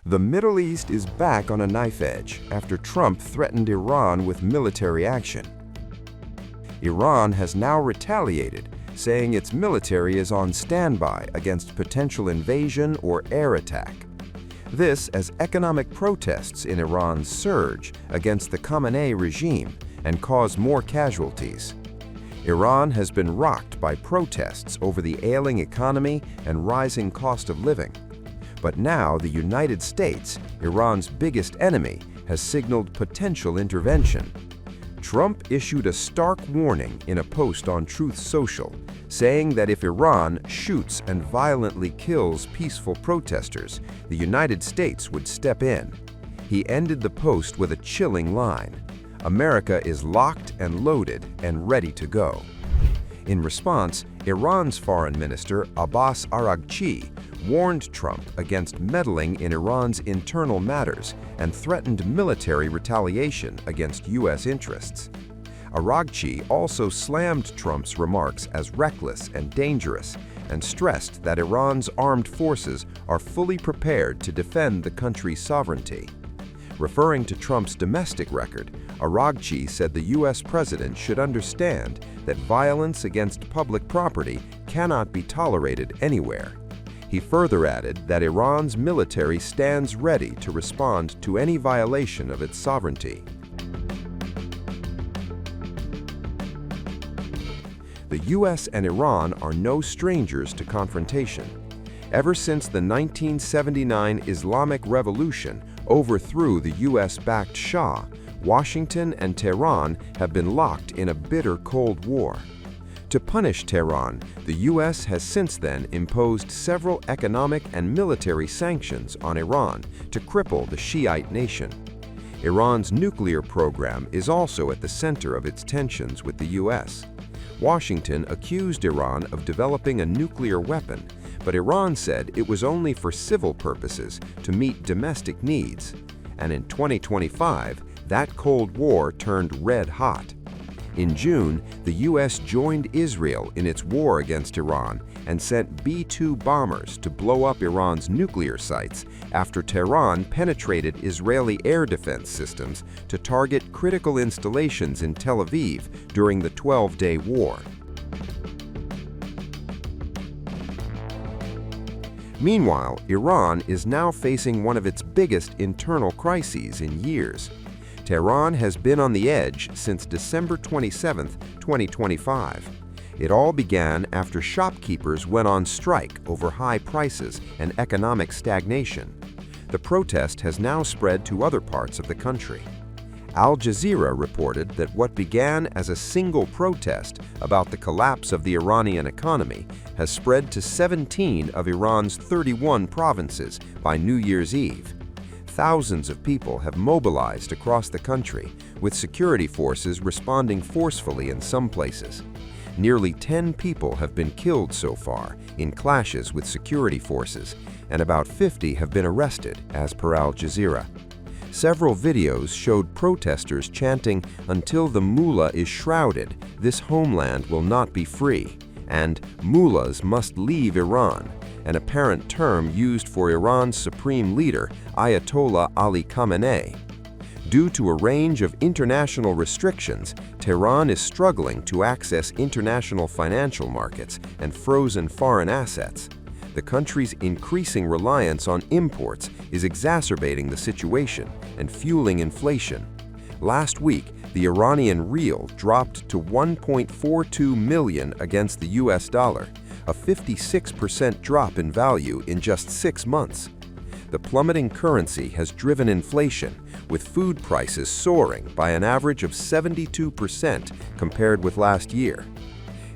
The Middle East is back on a knife edge after Trump threatened Iran with military action. Iran has now retaliated, saying its military is on standby against potential invasion or air attack. This as economic protests in Iran surge against the Khamenei regime and cause more casualties. Iran has been rocked by protests over the ailing economy and rising cost of living. But now the United States, Iran's biggest enemy, has signaled potential intervention. Trump issued a stark warning in a post on Truth Social, saying that if Iran shoots and violently kills peaceful protesters, the United States would step in. He ended the post with a chilling line: "America is locked and loaded and ready to go." In response, Iran's Foreign Minister Abbas Araghchi warned Trump against meddling in Iran's internal matters and threatened military retaliation against U.S. interests. Araghchi also slammed Trump's remarks as reckless and dangerous and stressed that Iran's armed forces are fully prepared to defend the country's sovereignty. Referring to Trump's domestic record, Araghchi said the U.S. president should understand that violence against public property cannot be tolerated anywhere. He further added that Iran's military stands ready to respond to any violation of its sovereignty. The U.S. and Iran are no strangers to confrontation. Ever since the 1979 Islamic Revolution overthrew the U.S.-backed Shah, Washington and Tehran have been locked in a bitter Cold War. To punish Tehran, the U.S. has since then imposed several economic and military sanctions on Iran to cripple the Shiite nation. Iran's nuclear program is also at the center of its tensions with the U.S. Washington accused Iran of developing a nuclear weapon, but Iran said it was only for civil purposes to meet domestic needs. And in 2025, that Cold War turned red hot. In June, the U.S. joined Israel in its war against Iran and sent B-2 bombers to blow up Iran's nuclear sites after Tehran penetrated Israeli air defense systems to target critical installations in Tel Aviv during the 12-day war. Meanwhile, Iran is now facing one of its biggest internal crises in years. Tehran has been on the edge since December 27, 2025. It all began after shopkeepers went on strike over high prices and economic stagnation. The protest has now spread to other parts of the country. Al Jazeera reported that what began as a single protest about the collapse of the Iranian economy has spread to 17 of Iran's 31 provinces by New Year's Eve. Thousands of people have mobilized across the country, with security forces responding forcefully in some places. Nearly 10 people have been killed so far in clashes with security forces, and about 50 have been arrested, as per Al Jazeera. Several videos showed protesters chanting, "Until the mullah is shrouded, this homeland will not be free," and "Mullahs must leave Iran," an apparent term used for Iran's supreme leader, Ayatollah Ali Khamenei. Due to a range of international restrictions, Tehran is struggling to access international financial markets and frozen foreign assets. The country's increasing reliance on imports is exacerbating the situation and fueling inflation. Last week, the Iranian rial dropped to 1.42 million against the US dollar, a 56% drop in value in just 6 months. The plummeting currency has driven inflation, with food prices soaring by an average of 72% compared with last year.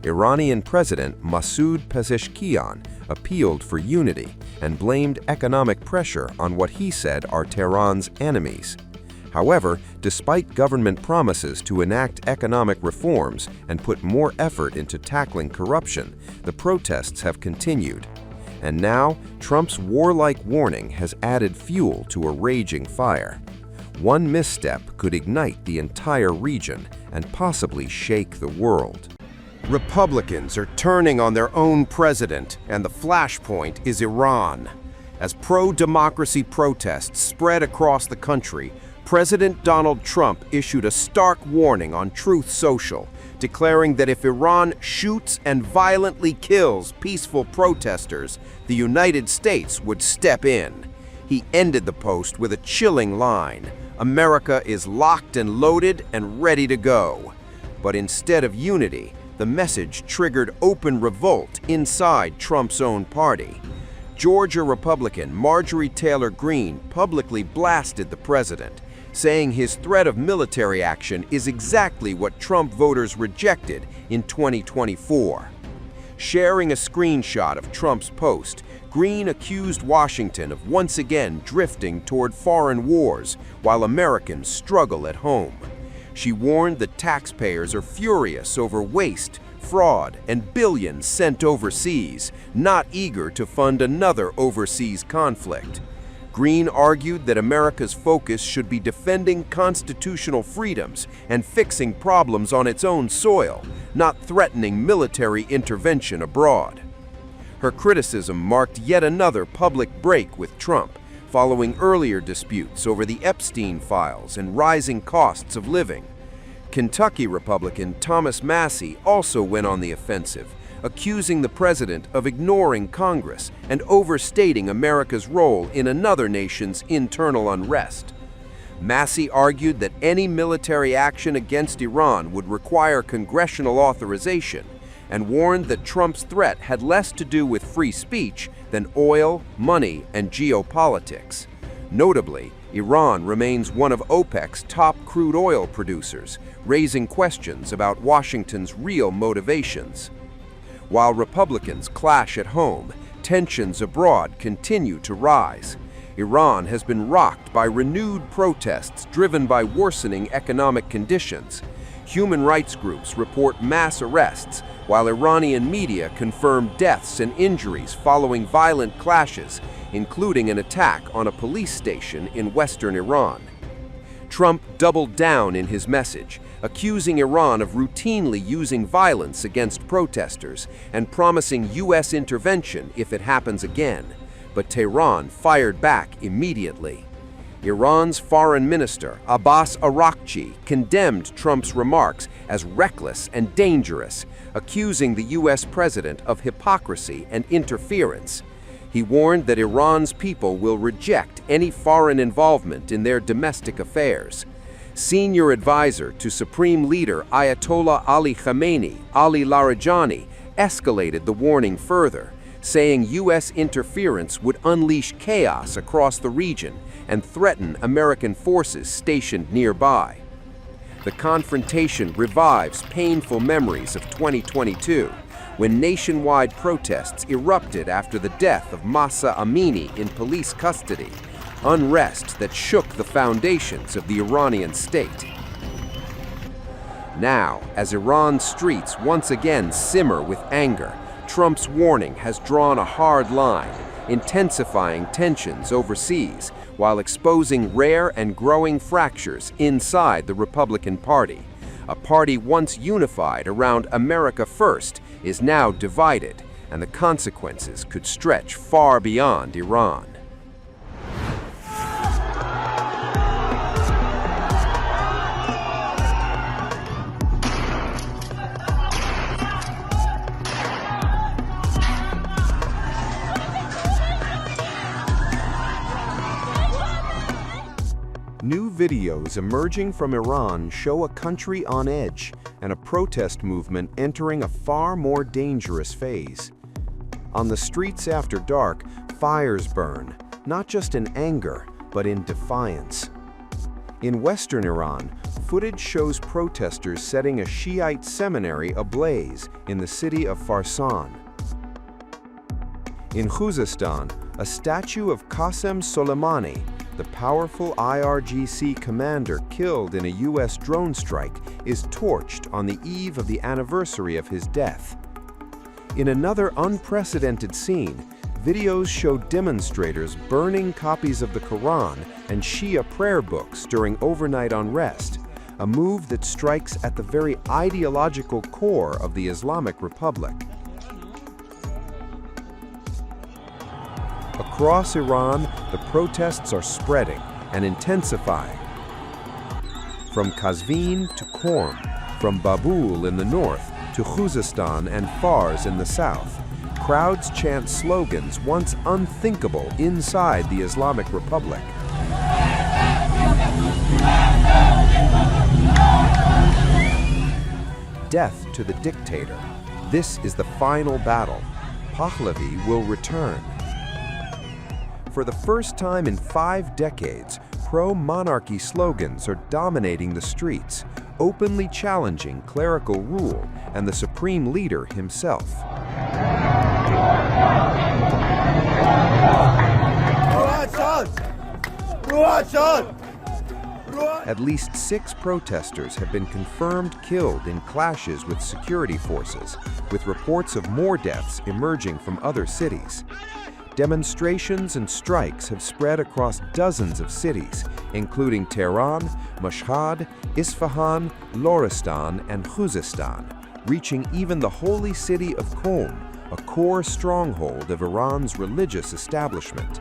Iranian President Masoud Pezeshkian appealed for unity and blamed economic pressure on what he said are Tehran's enemies. However, despite government promises to enact economic reforms and put more effort into tackling corruption, the protests have continued. And now, Trump's warlike warning has added fuel to a raging fire. One misstep could ignite the entire region and possibly shake the world. Republicans are turning on their own president, and the flashpoint is Iran. As pro-democracy protests spread across the country, President Donald Trump issued a stark warning on Truth Social, declaring that if Iran shoots and violently kills peaceful protesters, the United States would step in. He ended the post with a chilling line: "America is locked and loaded and ready to go." But instead of unity, the message triggered open revolt inside Trump's own party. Georgia Republican Marjorie Taylor Greene publicly blasted the president, saying his threat of military action is exactly what Trump voters rejected in 2024. Sharing a screenshot of Trump's post, Greene accused Washington of once again drifting toward foreign wars while Americans struggle at home. She warned that taxpayers are furious over waste, fraud, and billions sent overseas, not eager to fund another overseas conflict. Greene argued that America's focus should be defending constitutional freedoms and fixing problems on its own soil, not threatening military intervention abroad. Her criticism marked yet another public break with Trump, following earlier disputes over the Epstein files and rising costs of living. Kentucky Republican Thomas Massie also went on the offensive, accusing the president of ignoring Congress and overstating America's role in another nation's internal unrest. Massie argued that any military action against Iran would require congressional authorization and warned that Trump's threat had less to do with free speech than oil, money, and geopolitics. Notably, Iran remains one of OPEC's top crude oil producers, raising questions about Washington's real motivations. While Republicans clash at home, tensions abroad continue to rise. Iran has been rocked by renewed protests driven by worsening economic conditions. Human rights groups report mass arrests, while Iranian media confirm deaths and injuries following violent clashes, including an attack on a police station in western Iran. Trump doubled down in his message, accusing Iran of routinely using violence against protesters and promising U.S. intervention if it happens again. But Tehran fired back immediately. Iran's foreign minister, Abbas Araghchi, condemned Trump's remarks as reckless and dangerous, accusing the U.S. president of hypocrisy and interference. He warned that Iran's people will reject any foreign involvement in their domestic affairs. Senior advisor to Supreme Leader Ayatollah Ali Khamenei, Ali Larijani, escalated the warning further, saying U.S. interference would unleash chaos across the region and threaten American forces stationed nearby. The confrontation revives painful memories of 2022, when nationwide protests erupted after the death of Mahsa Amini in police custody, unrest that shook the foundations of the Iranian state. Now, as Iran's streets once again simmer with anger, Trump's warning has drawn a hard line, intensifying tensions overseas while exposing rare and growing fractures inside the Republican Party. A party once unified around America First is now divided, and the consequences could stretch far beyond Iran. New videos emerging from Iran show a country on edge and a protest movement entering a far more dangerous phase. On the streets after dark, fires burn, not just in anger, but in defiance. In western Iran, footage shows protesters setting a Shiite seminary ablaze in the city of Farsan. In Khuzestan, a statue of Qasem Soleimani, the powerful IRGC commander killed in a U.S. drone strike, is torched on the eve of the anniversary of his death. In another unprecedented scene, videos show demonstrators burning copies of the Quran and Shia prayer books during overnight unrest, a move that strikes at the very ideological core of the Islamic Republic. Across Iran, the protests are spreading and intensifying. From Qazvin to Qom, from Babul in the north to Khuzestan and Fars in the south, crowds chant slogans once unthinkable inside the Islamic Republic. Death to the dictator. This is the final battle. Pahlavi will return. For the first time in 5 decades, pro-monarchy slogans are dominating the streets, openly challenging clerical rule and the supreme leader himself. At least 6 protesters have been confirmed killed in clashes with security forces, with reports of more deaths emerging from other cities. Demonstrations and strikes have spread across dozens of cities, including Tehran, Mashhad, Isfahan, Loristan, and Khuzestan, reaching even the holy city of Qom, a core stronghold of Iran's religious establishment.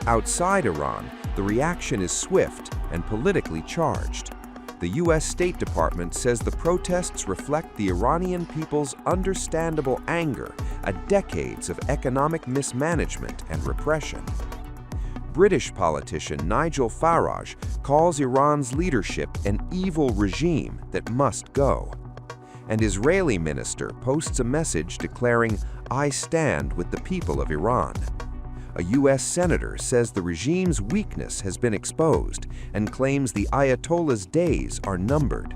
Outside Iran, the reaction is swift and politically charged. The U.S. State Department says the protests reflect the Iranian people's understandable anger at decades of economic mismanagement and repression. British politician Nigel Farage calls Iran's leadership an evil regime that must go. And Israeli minister posts a message declaring, "I stand with the people of Iran." A U.S. senator says the regime's weakness has been exposed and claims the Ayatollah's days are numbered.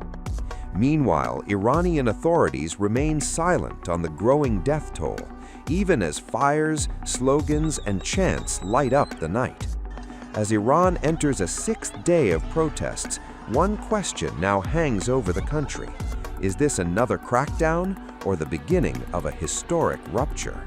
Meanwhile, Iranian authorities remain silent on the growing death toll, even as fires, slogans, and chants light up the night. As Iran enters a 6th day of protests, one question now hangs over the country. Is this another crackdown or the beginning of a historic rupture?